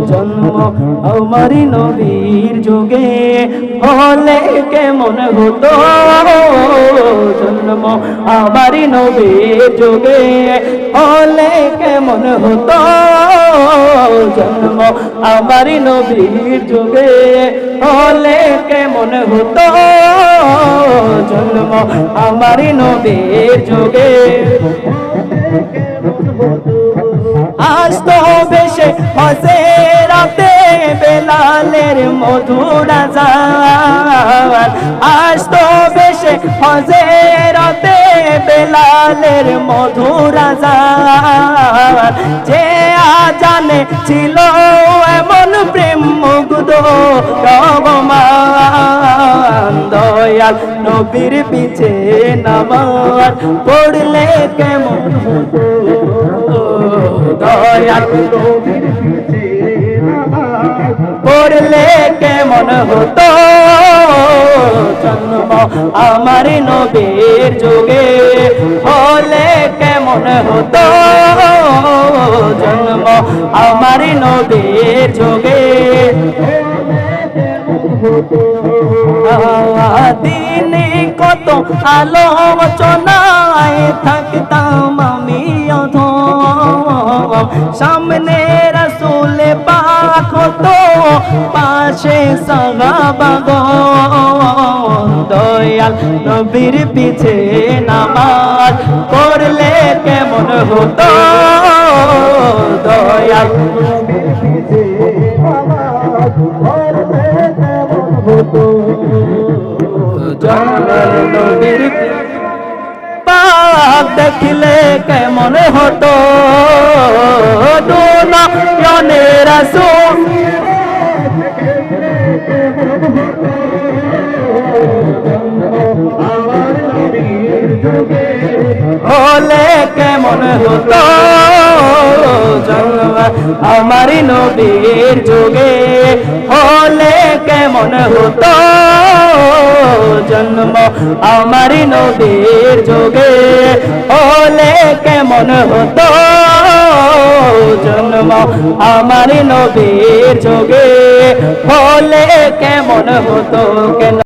জন্ম আমারি নবীর যুগে হলে কেমন হতো জন্ম আমারি নবীর যুগে হলে কেমন হতো জন্ম আমারি নবীর যুগে হলে কেমন হতো জন্ম আমারি নবীর যুগে আজ তো বেশে হজেরাতে বেলালের মধুর আযান আজ তো বেশে হজেরাতে বেলালের মধুর আযান যে আজানে ছিল এমন প্রেম মুগ্ধ রহমান দয়াল নবীর পিছে নামাজ পড়লে কেমন হতো দয়াল নবীর পিছে নামাজ পড়লে কেমন হতো জন্ম আমার নবীর যুগে হলে কেমন হতো জন্ম আমার নবীর যুগে দিনে কত আলোচনায় থাকতাম আমি অধম সামনে রাসূল পাক হতো পাশে সাহাবাগণ দয়াল নবীর পিছে নামাজ পড়লে কেমন হতো দয়াল নবীর পিছে নামাজ পড়লে কেমন হতো জন্মের নবীর পাক দেখলে কেমন হতো দুনিয়ানে রাসূল হলে কেমন হতো জন্ম আমারি নবীর যুগে হলে কেমন হতো জন্ম আমারি নবীর যুগে হলে কেমন হতো জন্ম আমারি নবীর যুগে হলে কেমন হতো কেন